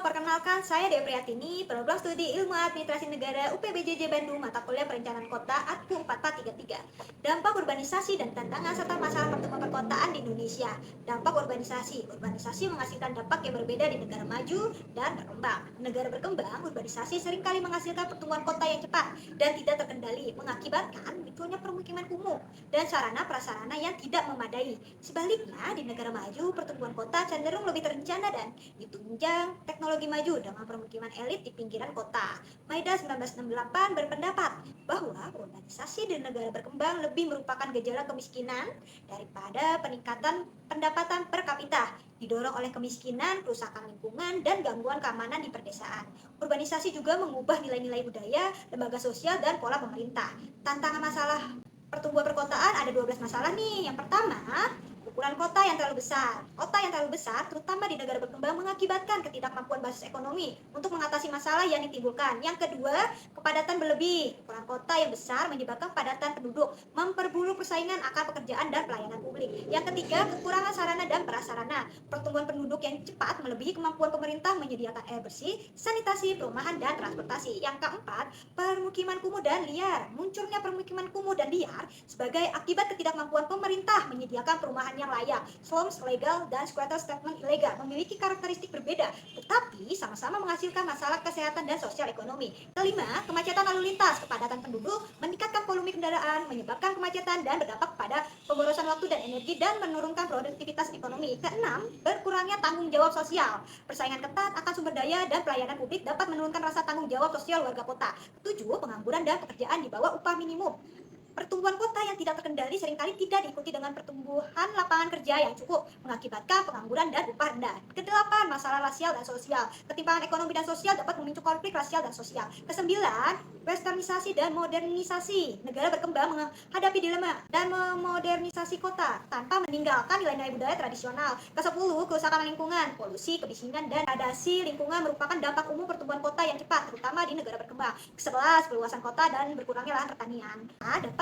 perkenalkan saya Depriatini, program studi Ilmu Administrasi Negara UPBJJ Bandung, mata kuliah Perencanaan Kota ATKU 4433. Dampak urbanisasi dan tantangan serta masalah pertumbuhan perkotaan di Indonesia. Dampak urbanisasi. Urbanisasi menghasilkan dampak yang berbeda di negara maju dan berkembang. Negara berkembang, urbanisasi seringkali menghasilkan pertumbuhan kota yang cepat dan tidak terkendali, mengakibatkan munculnya permukiman kumuh dan sarana prasarana yang tidak memadai. Sebaliknya, di negara maju, pertumbuhan kota cenderung lebih terencana dan ditunjang teknologi maju dengan permukiman elit di pinggiran kota. Maida 1968 berpendapat bahwa urbanisasi di negara berkembang lebih merupakan gejala kemiskinan daripada peningkatan pendapatan per kapita, didorong oleh kemiskinan, kerusakan lingkungan, dan gangguan keamanan di perdesaan. Urbanisasi juga mengubah nilai-nilai budaya, lembaga sosial, dan pola pemerintah. Tantangan masalah pertumbuhan perkotaan ada 12 masalah nih. Yang pertama, ukuran kota yang terlalu besar. Kota yang terlalu besar, terutama di negara berkembang, mengakibatkan ketidakmampuan basis ekonomi untuk mengatasi masalah yang ditimbulkan. Yang kedua, kepadatan berlebih. Ukuran kota yang besar menyebabkan kepadatan penduduk, memperburuk persaingan akan pekerjaan dan pelayanan publik. Yang ketiga, kekurangan sarana dan prasarana. Pertumbuhan penduduk yang cepat melebihi kemampuan pemerintah menyediakan air bersih, sanitasi, perumahan, dan transportasi. Yang keempat, permukiman kumuh dan liar. Munculnya permukiman kumuh dan liar sebagai akibat ketidakmampuan pemerintah menyediakan perumahan yang layak. Slums legal dan squatter settlement ilegal memiliki karakteristik berbeda, tetapi sama-sama menghasilkan masalah kesehatan dan sosial ekonomi. Kelima, kemacetan lalu lintas. Kepadatan penduduk meningkatkan volume kendaraan, menyebabkan kemacetan dan berdampak pada pemborosan waktu dan energi dan menurunkan produktivitas ekonomi. Keenam, berkurangnya tanggung jawab sosial. Persaingan ketat akan sumber daya dan pelayanan publik dapat menurunkan rasa tanggung jawab sosial warga kota. Ketujuh, pengangguran dan pekerjaan di bawah upah minimum. Pertumbuhan kota yang tidak terkendali seringkali tidak diikuti dengan pertumbuhan lapangan kerja yang cukup, mengakibatkan pengangguran dan upah rendah. Kedelapan, masalah rasial dan sosial. Ketimpangan ekonomi dan sosial dapat memicu konflik rasial dan sosial. Kesembilan, westernisasi dan modernisasi. Negara berkembang menghadapi dilema dan memodernisasi kota tanpa meninggalkan nilai-nilai budaya tradisional. Kesepuluh, kerusakan lingkungan, polusi, kemiskinan, dan degradasi lingkungan merupakan dampak umum pertumbuhan kota yang cepat, terutama di negara berkembang. Kesebelas, perluasan kota dan berkurangnya lahan pertanian.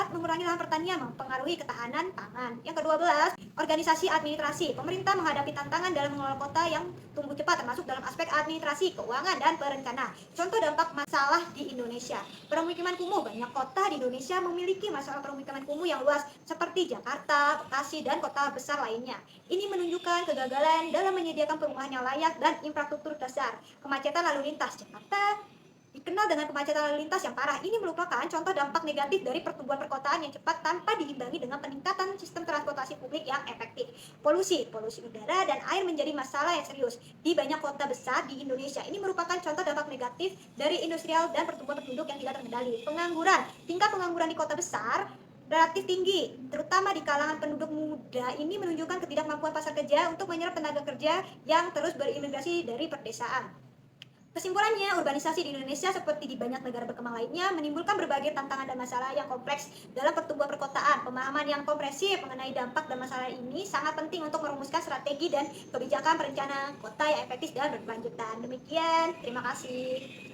Dapat mengurangi lahan pertanian, mempengaruhi ketahanan pangan. Yang ke-12, organisasi administrasi. Pemerintah menghadapi tantangan dalam mengelola kota yang tumbuh cepat, termasuk dalam aspek administrasi, keuangan, dan perencanaan. Contoh dampak masalah di Indonesia. Permukiman kumuh. Banyak kota di Indonesia memiliki masalah permukiman kumuh yang luas, seperti Jakarta, Bekasi, dan kota besar lainnya. Ini menunjukkan kegagalan dalam menyediakan perumahan yang layak dan infrastruktur dasar. Kemacetan lalu lintas. Jakarta dikenal dengan kemacetan lalu lintas yang parah. Ini merupakan contoh dampak negatif dari pertumbuhan perkotaan yang cepat tanpa diimbangi dengan peningkatan sistem transportasi publik yang efektif. Polusi udara dan air menjadi masalah yang serius di banyak kota besar di Indonesia. Ini merupakan contoh dampak negatif dari industrial dan pertumbuhan penduduk yang tidak terkendali. Pengangguran, tingkat pengangguran di kota besar relatif tinggi, terutama di kalangan penduduk muda. Ini menunjukkan ketidakmampuan pasar kerja untuk menyerap tenaga kerja yang terus berimigrasi dari perdesaan. Kesimpulannya, urbanisasi di Indonesia seperti di banyak negara berkembang lainnya menimbulkan berbagai tantangan dan masalah yang kompleks dalam pertumbuhan perkotaan. Pemahaman yang komprehensif mengenai dampak dan masalah ini sangat penting untuk merumuskan strategi dan kebijakan perencanaan kota yang efektif dan berkelanjutan. Demikian, terima kasih.